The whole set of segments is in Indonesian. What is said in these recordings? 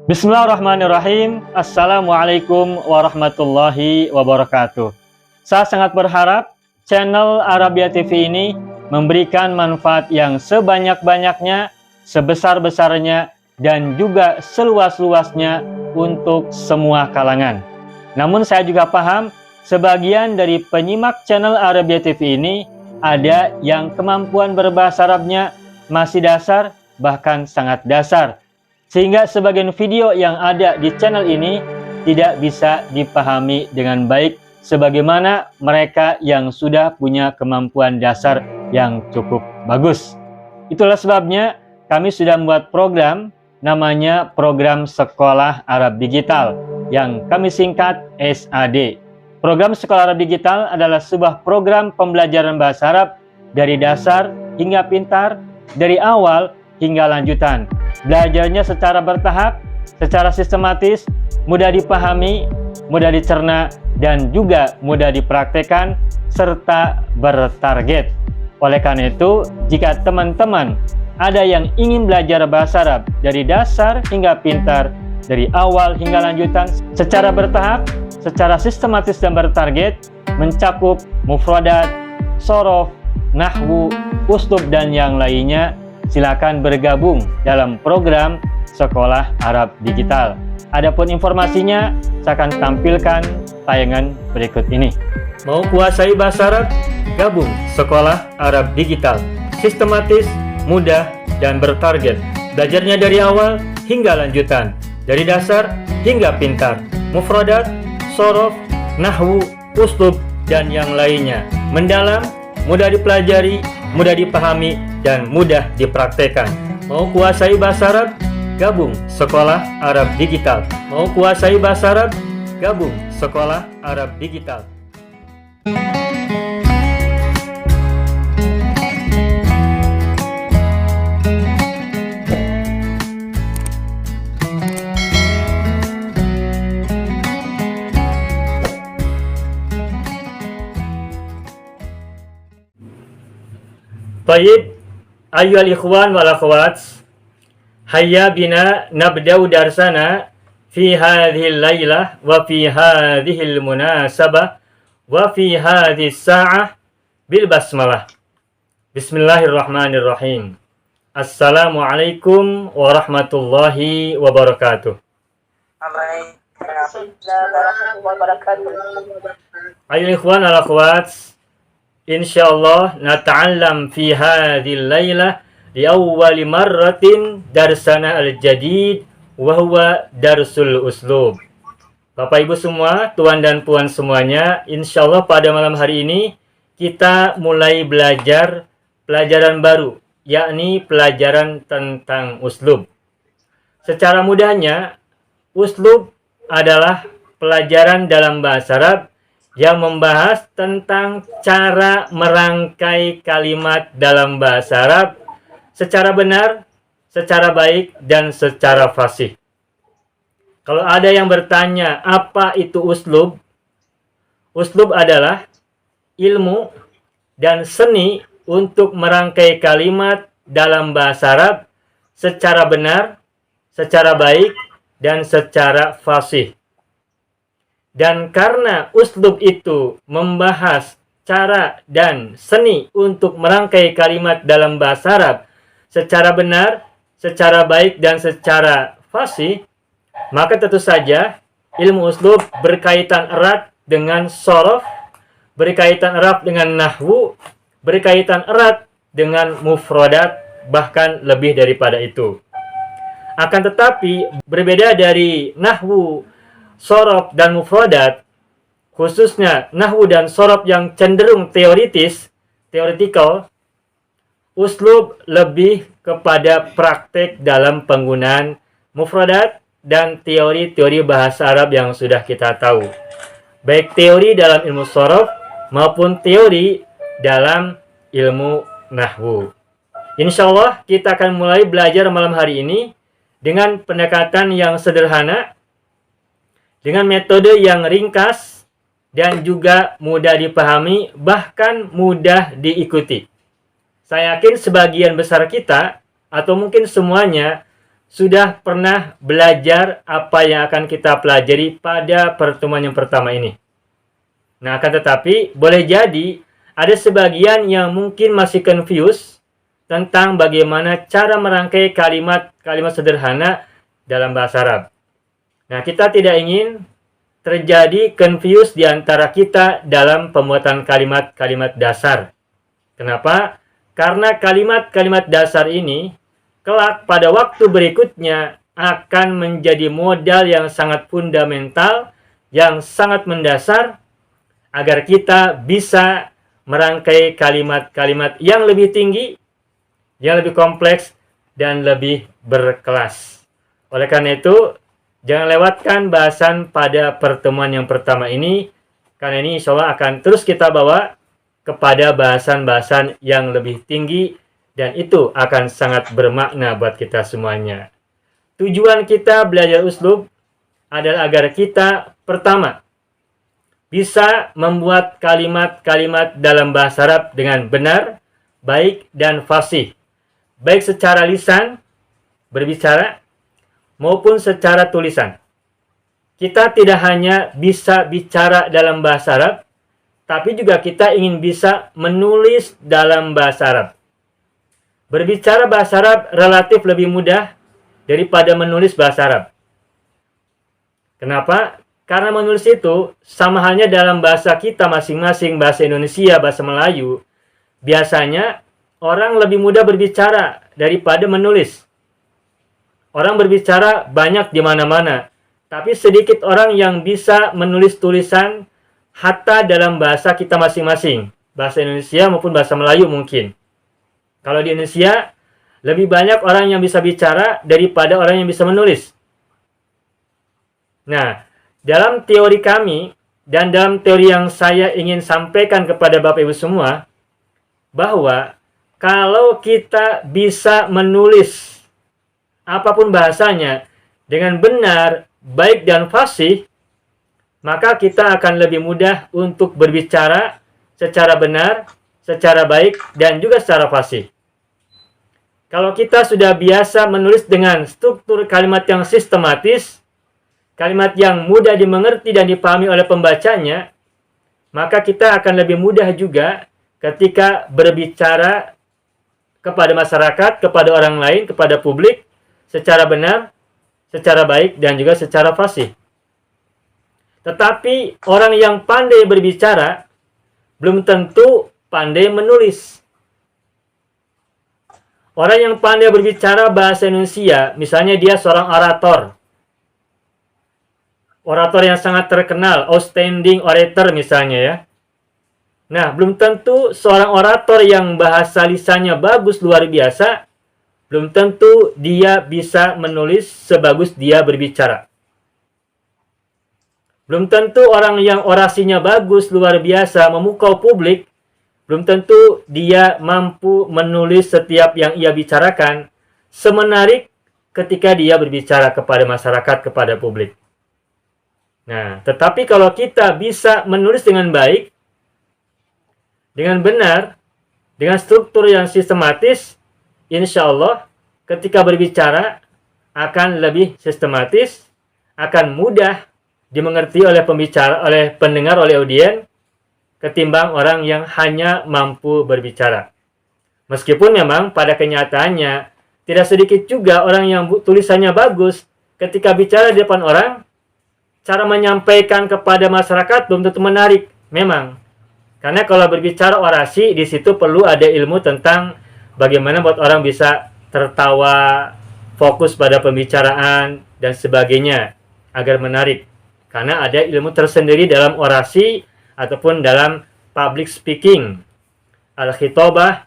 Bismillahirrahmanirrahim. Assalamualaikum warahmatullahi wabarakatuh. Saya sangat berharap channel Arabia TV ini memberikan manfaat yang sebanyak-banyaknya, sebesar-besarnya, dan juga seluas-luasnya untuk semua kalangan. Namun saya juga paham sebagian dari penyimak channel Arabia TV ini ada yang kemampuan berbahasa Arabnya masih dasar, bahkan sangat dasar, sehingga sebagian video yang ada di channel ini tidak bisa dipahami dengan baik sebagaimana mereka yang sudah punya kemampuan dasar yang cukup bagus. Itulah sebabnya kami sudah membuat program namanya Program Sekolah Arab Digital yang kami singkat SAD. Program Sekolah Arab Digital adalah sebuah program pembelajaran bahasa Arab dari dasar hingga pintar, dari awal hingga lanjutan. Belajarnya secara bertahap, secara sistematis, mudah dipahami, mudah dicerna, dan juga mudah dipraktekkan, serta bertarget. Oleh karena itu, jika teman-teman ada yang ingin belajar bahasa Arab dari dasar hingga pintar, dari awal hingga lanjutan, secara bertahap, secara sistematis dan bertarget, mencakup mufradat, shorof, nahwu, uslub, dan yang lainnya, silakan bergabung dalam program Sekolah Arab Digital. Adapun informasinya, saya akan tampilkan tayangan berikut ini. Mau kuasai bahasa Arab? Gabung Sekolah Arab Digital. Sistematis, mudah, dan bertarget. Belajarnya dari awal hingga lanjutan, dari dasar hingga pintar, mufradat, shorof, nahwu, uslub, dan yang lainnya. Mendalam, mudah dipelajari, mudah dipahami, dan mudah dipraktekkan. Mau kuasai bahasa Arab? Gabung Sekolah Arab Digital. Mau kuasai bahasa Arab? Gabung Sekolah Arab Digital. Baik, ayyuhal ikhwan wal akhwat, hayya bina nabda'u darsana fi hadhihi al-lailah wa fi hadhihi al-munasabah wa fi hadhihi as-sa'ah bil basmalah. Bismillahirrahmanirrahim. Assalamualaikum warahmatullahi wabarakatuh. Ayyuhal ikhwan wal akhwat, insyaallah nata'allam fi hadhil lailah li awwali marratin darsana al-jadid wa huwa darsul uslub. Bapak Ibu semua, tuan dan puan semuanya, insyaallah pada malam hari ini kita mulai belajar pelajaran baru, yakni pelajaran tentang uslub. Secara mudahnya, uslub adalah pelajaran dalam bahasa Arab yang membahas tentang cara merangkai kalimat dalam bahasa Arab secara benar, secara baik, dan secara fasih. Kalau ada yang bertanya, apa itu uslub? Uslub adalah ilmu dan seni untuk merangkai kalimat dalam bahasa Arab secara benar, secara baik, dan secara fasih. Dan karena uslub itu membahas cara dan seni untuk merangkai kalimat dalam bahasa Arab secara benar, secara baik, dan secara fasih, maka tentu saja ilmu uslub berkaitan erat dengan shorof, berkaitan erat dengan nahwu, berkaitan erat dengan mufradat, bahkan lebih daripada itu. Akan tetapi berbeda dari nahwu, shorof, dan mufradat, khususnya nahwu dan shorof yang cenderung theoretical, uslub lebih kepada praktek dalam penggunaan mufradat dan teori-teori bahasa Arab yang sudah kita tahu, baik teori dalam ilmu shorof maupun teori dalam ilmu nahwu. Insyaallah kita akan mulai belajar malam hari ini dengan pendekatan yang sederhana, dengan metode yang ringkas dan juga mudah dipahami, bahkan mudah diikuti. Saya yakin sebagian besar kita, atau mungkin semuanya, sudah pernah belajar apa yang akan kita pelajari pada pertemuan yang pertama ini. Nah, akan tetapi boleh jadi ada sebagian yang mungkin masih confused tentang bagaimana cara merangkai kalimat-kalimat sederhana dalam bahasa Arab. Nah, kita tidak ingin terjadi confuse di antara kita dalam pembuatan kalimat-kalimat dasar. Kenapa? Karena kalimat-kalimat dasar ini kelak pada waktu berikutnya akan menjadi modal yang sangat fundamental, yang sangat mendasar agar kita bisa merangkai kalimat-kalimat yang lebih tinggi, yang lebih kompleks, dan lebih berkelas. Oleh karena itu, jangan lewatkan bahasan pada pertemuan yang pertama ini, karena ini insya Allah akan terus kita bawa kepada bahasan-bahasan yang lebih tinggi, dan itu akan sangat bermakna buat kita semuanya. Tujuan kita belajar uslub adalah agar kita, pertama, bisa membuat kalimat-kalimat dalam bahasa Arab dengan benar, baik, dan fasih. Baik secara lisan, berbicara, maupun secara tulisan. Kita tidak hanya bisa bicara dalam bahasa Arab, tapi juga kita ingin bisa menulis dalam bahasa Arab. Berbicara bahasa Arab relatif lebih mudah daripada menulis bahasa Arab. Kenapa? Karena menulis itu sama halnya dalam bahasa kita masing-masing, bahasa Indonesia, bahasa Melayu. Biasanya orang lebih mudah berbicara daripada menulis. Orang berbicara banyak di mana-mana, tapi sedikit orang yang bisa menulis tulisan hatta dalam bahasa kita masing-masing, bahasa Indonesia maupun bahasa Melayu mungkin. Kalau di Indonesia, lebih banyak orang yang bisa bicara daripada orang yang bisa menulis. Nah, dalam teori kami, dan dalam teori yang saya ingin sampaikan kepada Bapak Ibu semua, bahwa kalau kita bisa menulis apapun bahasanya dengan benar, baik, dan fasih, maka kita akan lebih mudah untuk berbicara secara benar, secara baik, dan juga secara fasih. Kalau kita sudah biasa menulis dengan struktur kalimat yang sistematis, kalimat yang mudah dimengerti dan dipahami oleh pembacanya, maka kita akan lebih mudah juga ketika berbicara kepada masyarakat, kepada orang lain, kepada publik, secara benar, secara baik, dan juga secara fasih. Tetapi orang yang pandai berbicara belum tentu pandai menulis. Orang yang pandai berbicara bahasa Indonesia, misalnya dia seorang orator, orator yang sangat terkenal, outstanding orator misalnya ya. Nah, belum tentu seorang orator yang bahasa lisannya bagus luar biasa, belum tentu dia bisa menulis sebagus dia berbicara. Belum tentu orang yang orasinya bagus luar biasa memukau publik, belum tentu dia mampu menulis setiap yang ia bicarakan semenarik ketika dia berbicara kepada masyarakat, kepada publik. Nah, tetapi kalau kita bisa menulis dengan baik, dengan benar, dengan struktur yang sistematis, insya Allah ketika berbicara akan lebih sistematis, akan mudah dimengerti oleh pembicara, oleh pendengar, oleh audien, ketimbang orang yang hanya mampu berbicara. Meskipun memang pada kenyataannya tidak sedikit juga orang yang tulisannya bagus ketika bicara di depan orang, cara menyampaikan kepada masyarakat belum tentu menarik, memang. Karena kalau berbicara orasi, di situ perlu ada ilmu tentang bagaimana buat orang bisa tertawa, fokus pada pembicaraan, dan sebagainya, agar menarik. Karena ada ilmu tersendiri dalam orasi, ataupun dalam public speaking. Al-khitabah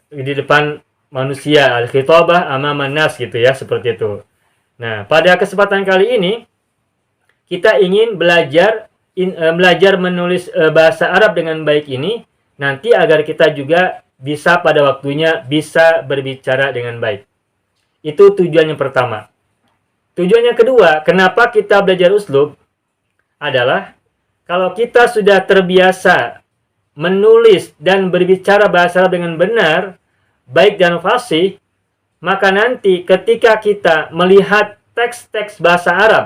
di depan manusia, al-khitabah amaman nas gitu ya, seperti itu. Nah, pada kesempatan kali ini, kita ingin belajar menulis bahasa Arab dengan baik ini, nanti agar kita juga bisa pada waktunya bisa berbicara dengan baik. Itu tujuan yang pertama. Tujuan yang kedua, kenapa kita belajar uslub, adalah kalau kita sudah terbiasa menulis dan berbicara bahasa Arab dengan benar, baik dan fasih, maka nanti ketika kita melihat teks-teks bahasa Arab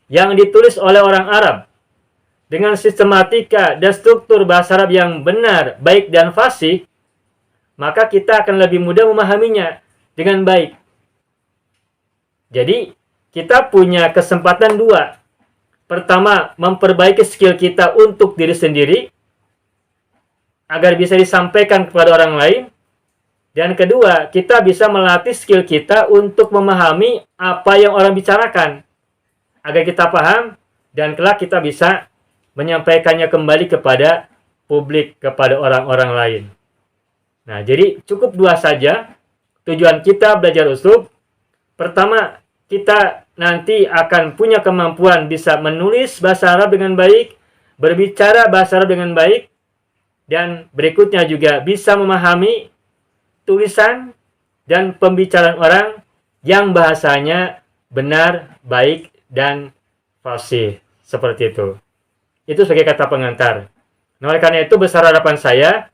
yang ditulis oleh orang Arab dengan sistematika dan struktur bahasa Arab yang benar, baik dan fasih, maka kita akan lebih mudah memahaminya dengan baik. Jadi, kita punya kesempatan dua. Pertama, memperbaiki skill kita untuk diri sendiri, agar bisa disampaikan kepada orang lain. Dan kedua, kita bisa melatih skill kita untuk memahami apa yang orang bicarakan, agar kita paham, dan kelak kita bisa menyampaikannya kembali kepada publik, kepada orang-orang lain. Nah, jadi cukup dua saja tujuan kita belajar uslub. Pertama, kita nanti akan punya kemampuan bisa menulis bahasa Arab dengan baik, berbicara bahasa Arab dengan baik, dan berikutnya juga bisa memahami tulisan dan pembicaraan orang yang bahasanya benar, baik, dan fasih. Seperti itu. Itu sebagai kata pengantar. Nah, oleh karena itu besar harapan saya,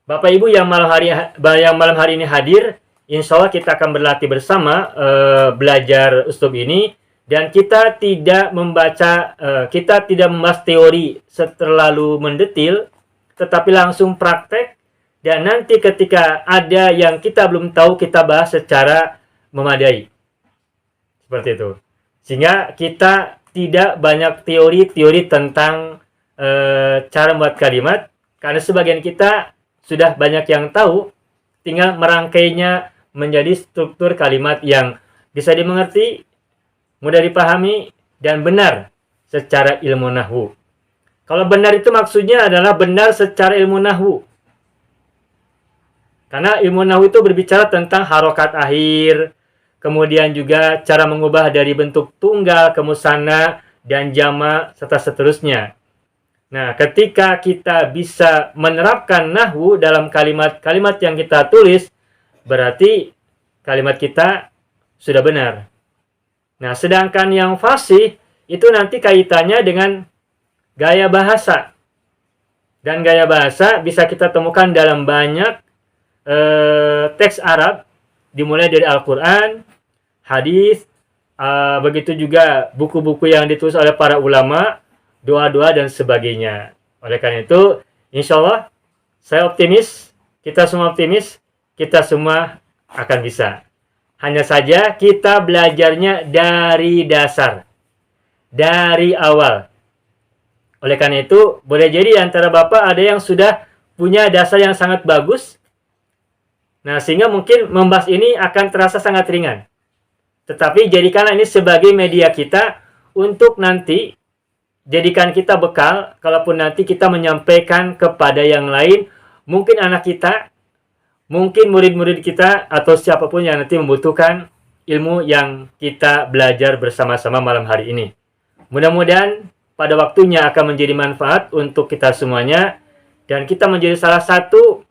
Bapak Ibu yang malam hari ini hadir, insya Allah kita akan berlatih bersama belajar uslub ini, dan kita tidak membahas teori terlalu mendetil, tetapi langsung praktek, dan nanti ketika ada yang kita belum tahu, kita bahas secara memadai. Seperti itu. Sehingga kita tidak banyak teori-teori tentang cara membuat kalimat, karena sebagian kita sudah banyak yang tahu, tinggal merangkainya menjadi struktur kalimat yang bisa dimengerti, mudah dipahami, dan benar secara ilmu nahwu. Kalau benar itu maksudnya adalah benar secara ilmu nahwu. Karena ilmu nahwu itu berbicara tentang harokat akhir, kemudian juga cara mengubah dari bentuk tunggal ke musanna dan jama, serta seterusnya. Nah, ketika kita bisa menerapkan nahwu dalam kalimat-kalimat yang kita tulis, berarti kalimat kita sudah benar. Nah, sedangkan yang fasih itu nanti kaitannya dengan gaya bahasa. Dan gaya bahasa bisa kita temukan dalam banyak teks Arab, dimulai dari Al-Quran, hadis, begitu juga buku-buku yang ditulis oleh para ulama, doa-doa, dan sebagainya. Oleh karena itu, insya Allah, saya optimis, kita semua optimis, kita semua akan bisa. Hanya saja kita belajarnya dari dasar, dari awal. Oleh karena itu, boleh jadi antara Bapak ada yang sudah punya dasar yang sangat bagus. Nah, sehingga mungkin membahas ini akan terasa sangat ringan. Tetapi jadikanlah ini sebagai media kita untuk nanti jadikan kita bekal, kalaupun nanti kita menyampaikan kepada yang lain, mungkin anak kita, mungkin murid-murid kita, atau siapapun yang nanti membutuhkan ilmu yang kita belajar bersama-sama malam hari ini. Mudah-mudahan pada waktunya akan menjadi manfaat untuk kita semuanya, dan kita menjadi salah satu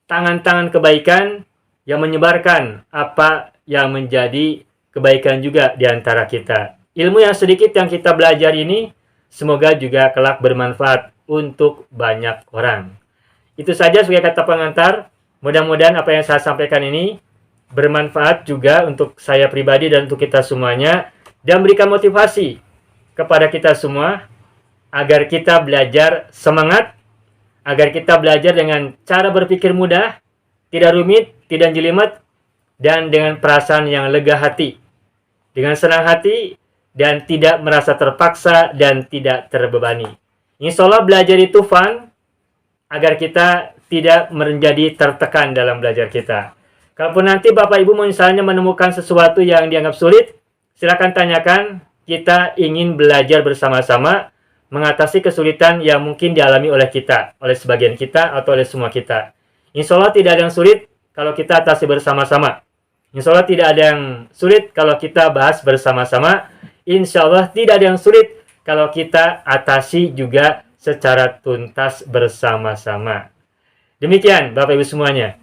tangan-tangan kebaikan yang menyebarkan apa yang menjadi kebaikan juga di antara kita. Ilmu yang sedikit yang kita belajar ini, semoga juga kelak bermanfaat untuk banyak orang. Itu saja sebagai kata pengantar. Mudah-mudahan apa yang saya sampaikan ini bermanfaat juga untuk saya pribadi dan untuk kita semuanya, dan berikan motivasi kepada kita semua agar kita belajar semangat, agar kita belajar dengan cara berpikir mudah, tidak rumit, tidak jelimet, dan dengan perasaan yang lega hati, dengan senang hati, dan tidak merasa terpaksa dan tidak terbebani. Insya Allah belajar itu fun, agar kita tidak menjadi tertekan dalam belajar kita. Kalaupun nanti Bapak Ibu misalnya menemukan sesuatu yang dianggap sulit, silakan tanyakan. Kita ingin belajar bersama-sama mengatasi kesulitan yang mungkin dialami oleh kita, oleh sebagian kita, atau oleh semua kita. Insya Allah tidak ada yang sulit kalau kita atasi bersama-sama. Insya Allah tidak ada yang sulit kalau kita bahas bersama-sama. Insya Allah tidak ada yang sulit kalau kita atasi juga secara tuntas bersama-sama. Demikian Bapak Ibu semuanya.